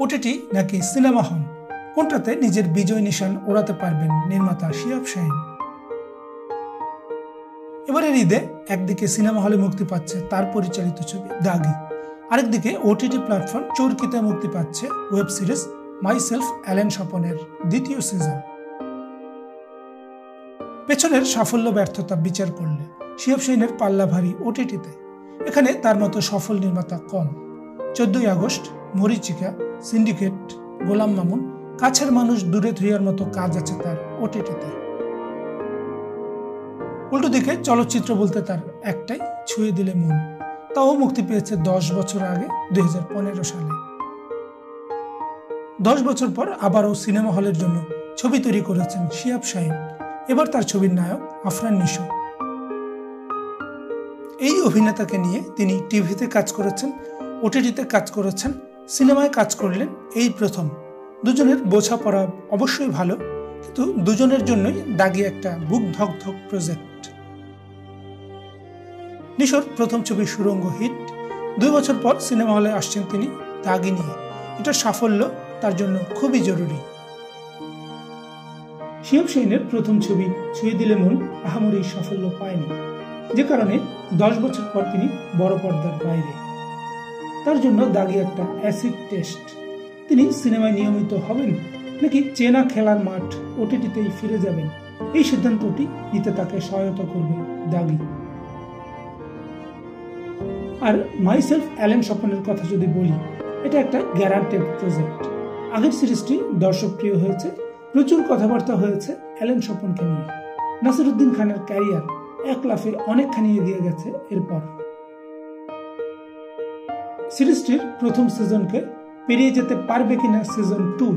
OTT নাকি cinema hall, কোনটাতে নিজের বিজয় নিশান ওড়াতে পারবেন নির্মাতা শিহাব শাহীন? এবারের ঈদে একদিকে সিনেমা হলে মুক্তি পাচ্ছে তার পরিচালিত ছবি দাগি, আরেকদিকে ওটিটি প্ল্যাটফর্ম চরকিতে মুক্তি পাচ্ছে ওয়েব সিরিজ মাইসেলফ অ্যালেন স্বপনের দ্বিতীয় সিজন। পেছনের সাফল্য ব্যর্থতা বিচার করলে শিহাব শাহীনের পাল্লা ভারী ওটিটিতে। এখানে তার মতো সফল নির্মাতা কম। 14ই আগস্ট, মরিচিকা, সিন্ডিকেট, গোলাম মামুন, কাছের মানুষ দূরে থুইয়ার মতো কাজ আছে তার ওটিটিতে। উল্টো দিকে চলচ্চিত্র বলতে তার একটাই, ছুঁয়ে দিলে মন, তাও মুক্তি পেয়েছে 10 বছর আগে 2015 সালে। 10 বছর পর আবারও সিনেমা হলের জন্য ছবি তৈরি করেছেন শিহাব শাহীন। এবার তার ছবির নায়ক আফরান নিশো। এই অভিনেতাকে নিয়ে তিনি টিভিতে কাজ করেছেন, ওটিটিতে কাজ করেছেন, সিনেমায় কাজ করলেন এই প্রথম। দুজনের বোঝাপড়া অবশ্যই ভালো, কিন্তু দুজনের জন্যই দাগি একটা বুক ধক প্রজেক্ট। নিশোর প্রথম ছবি সুড়ঙ্গ হিট। 2 বছর পর সিনেমা হলে আসছেন তিনি দাগি নিয়ে। এটা সাফল্য তার জন্য খুবই জরুরি। শিহাব শাহীনের প্রথম ছবি ছুঁয়ে দিলে মন আহামরি সাফল্য পায়নি, যে কারণে 10 বছর পর তিনি বড় পর্দার বাইরে। তার জন্য দাগি একটা অ্যাসিড টেস্ট। তিনি সিনেমায় নিয়মিত হবেন নাকি চেনা খেলার মাঠ ওটিটিতেই ফিরে যাবেন, এই সিদ্ধান্তটি নিতে তাকে সহায়তা করবে দাগি। আর মাইসেলফ অ্যালেন স্বপনের কথা যদি বলি, এটা একটা গ্যারান্টেড প্রজেক্ট। আগের সিরিজটি দর্শকপ্রিয় হয়েছে, প্রচুর কথাবার্তা হয়েছে অ্যালেন স্বপনকে নিয়ে। নাসিরুদ্দিন খানের ক্যারিয়ার এক লাফে অনেকখানি এগিয়ে গেছে এরপর। সিরিজটির প্রথম সিজনকে পেরিয়ে যেতে পারবে কিনা সিজন 2,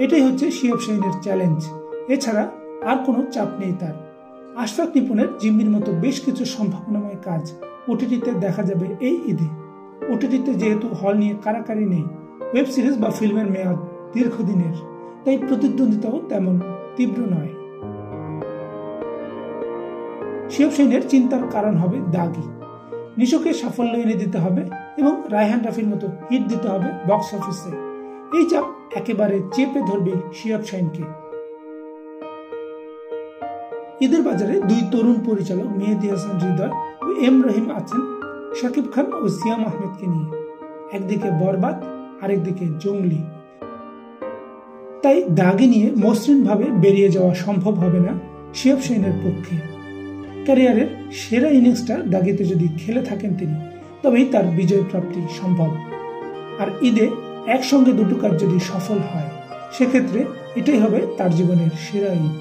এটাই হচ্ছে শিহাব শাহীনের চ্যালেঞ্জ। এছাড়া আর কোনো চাপ নেই তার। আশফাক নিপুণের জিম্মির মতো বেশ কিছু সম্ভাবনাময় কাজ ওটিটিতে দেখা যাবে এই ঈদে। ওটিটিতে যেহেতু হল নিয়ে কারাকারি নেই, ওয়েব সিরিজ বা ফিল্মের মেয়াদ দীর্ঘদিনের, তাই প্রতিদ্বন্দ্বিতাও তেমন তীব্র নয়। শিহাব শাহীনের চিন্তার কারণ হবে দাগি। নিশোকে সাফল্য এনে দিতে হবে এবং রায়হান রাফির মতো হিট দিতে হবে বক্স অফিসে। এই চাপ একেবারে চেপে ধরবে শিহাব শাহীনকে। ঈদের বাজারে 2 তরুণ পরিচালক মেহেদী হাসান হৃদয় ও এম রহিম আছেন শাকিব খান ও সিয়াম আহমেদকে নিয়ে। একদিকে বরবাদ, আরেকদিকে জঙ্গলি। তাই দাগি নিয়ে মসৃণভাবে বেরিয়ে যাওয়া সম্ভব হবে না শিহাব শাহীনের পক্ষে। ক্যারিয়ারের সেরা ইনিংসটা দাগিতে যদি খেলে থাকেন তিনি, তবেই তার বিজয় প্রাপ্তি সম্ভব। আর ঈদে একসঙ্গে দুটো কাজ যদি সফল হয়, সেক্ষেত্রে এটাই হবে তার জীবনের সেরা ঈদ।